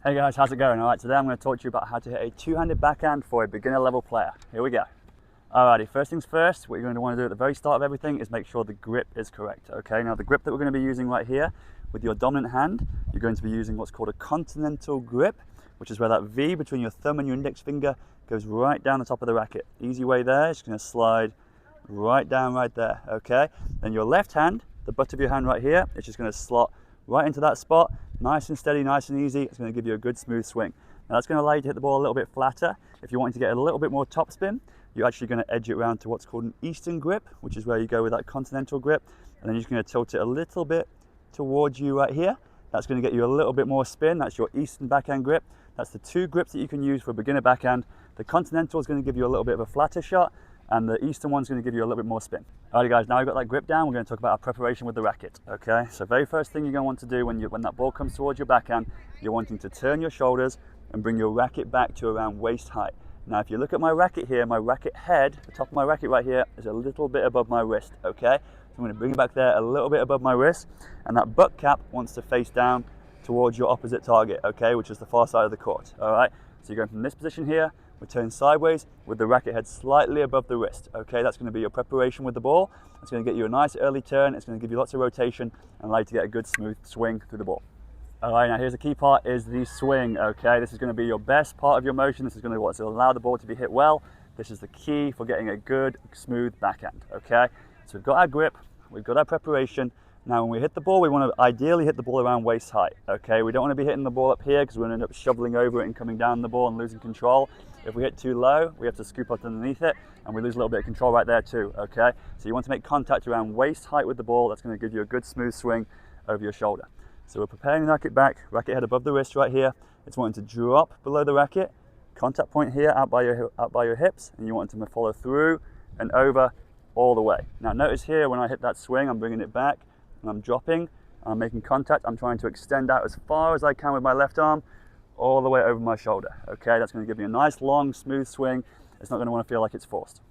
Hey guys, how's it going? Alright, today I'm going to talk to you about how to hit a two-handed backhand for a beginner level player. Here we go. Alrighty, first things first, what you're going to want to do at the very start of everything is make sure the grip is correct. Okay, now the grip that we're going to be using right here with your dominant hand, you're going to be using what's called a continental grip, which is where that V between your thumb and your index finger goes right down the top of the racket. Easy way there, it's going to slide right down right there, okay? Then your left hand, the butt of your hand right here, it's just going to slot right into that spot, nice and steady, nice and easy. It's going to give you a good smooth swing. Now that's going to allow you to hit the ball a little bit flatter. If you're wanting to get a little bit more topspin, you're actually going to edge it around to what's called an Eastern grip, which is where you go with that continental grip, and then you're just going to tilt it a little bit towards you right here. That's going to get you a little bit more spin. That's your Eastern backhand grip. That's the two grips that you can use for a beginner backhand. The continental is going to give you a little bit of a flatter shot, and the Eastern one's going to give you a little bit more spin. Alright guys, now we've got that grip down, we're going to talk about our preparation with the racket. Okay, so very first thing you're going to want to do when that ball comes towards your backhand, you're wanting to turn your shoulders and bring your racket back to around waist height. Now if you look at my racket here, my racket head, the top of my racket right here, is a little bit above my wrist, okay? So I'm going to bring it back there a little bit above my wrist, and that butt cap wants to face down towards your opposite target, okay, which is the far side of the court. Alright, so you're going from this position here, we turn sideways with the racket head slightly above the wrist. Okay, that's going to be your preparation with the ball. It's going to get you a nice early turn. It's going to give you lots of rotation and allow you to get a good smooth swing through the ball. All right, now here's the key part, is the swing. Okay, this is going to be your best part of your motion. This is going to be what's going to allow the ball to be hit well. This is the key for getting a good smooth backhand. Okay, so we've got our grip, we've got our preparation. Now when we hit the ball, we want to ideally hit the ball around waist height. Okay, we don't want to be hitting the ball up here because we're going to end up shoveling over it and coming down the ball and losing control. If we hit too low, we have to scoop up underneath it and we lose a little bit of control right there too, okay? So you want to make contact around waist height with the ball. That's going to give you a good smooth swing over your shoulder. So we're preparing the racket back, racket head above the wrist right here. It's wanting to drop below the racket, contact point here out by your hips, and you want them to follow through and over all the way. Now notice here when I hit that swing, I'm bringing it back and I'm dropping, I'm making contact, I'm trying to extend out as far as I can with my left arm, all the way over my shoulder. Okay, that's going to give me a nice long smooth swing. It's not going to want to feel like it's forced.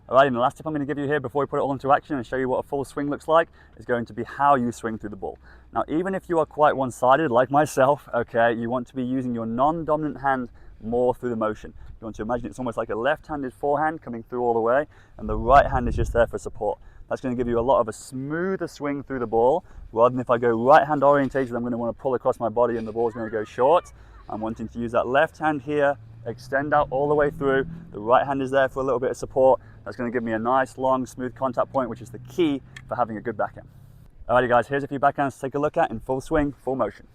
Alright, and the last tip I'm going to give you here before we put it all into action and show you what a full swing looks like is going to be how you swing through the ball. Now even if you are quite one-sided like myself, okay, you want to be using your non-dominant hand more through the motion. You want to imagine it's almost like a left-handed forehand coming through all the way, and the right hand is just there for support. That's going to give you a lot of a smoother swing through the ball, rather than if I go right hand orientated, I'm going to want to pull across my body and the ball's going to go short. I'm wanting to use that left hand here, extend out all the way through. The right hand is there for a little bit of support. That's going to give me a nice long smooth contact point, which is the key for having a good backhand. Alrighty guys, here's a few backhands to take a look at in full swing, full motion.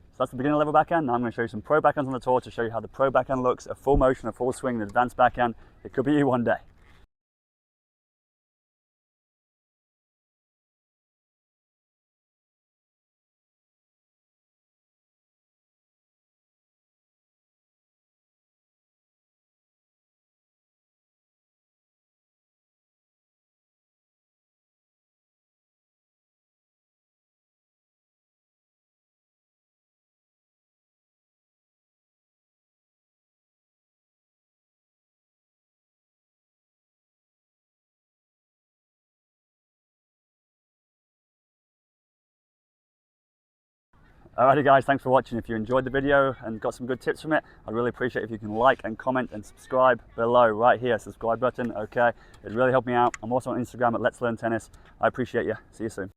So that's the beginner level backhand. Now I'm going to show you some pro backhands on the tour to show you how the pro backhand looks, a full motion, a full swing, an advanced backhand. It could be you one day. Alrighty guys, thanks for watching. If you enjoyed the video and got some good tips from it, I'd really appreciate if you can like and comment and subscribe below right here, subscribe button, okay? It really helped me out. I'm also on Instagram at Let's Learn Tennis. I appreciate you. See you soon.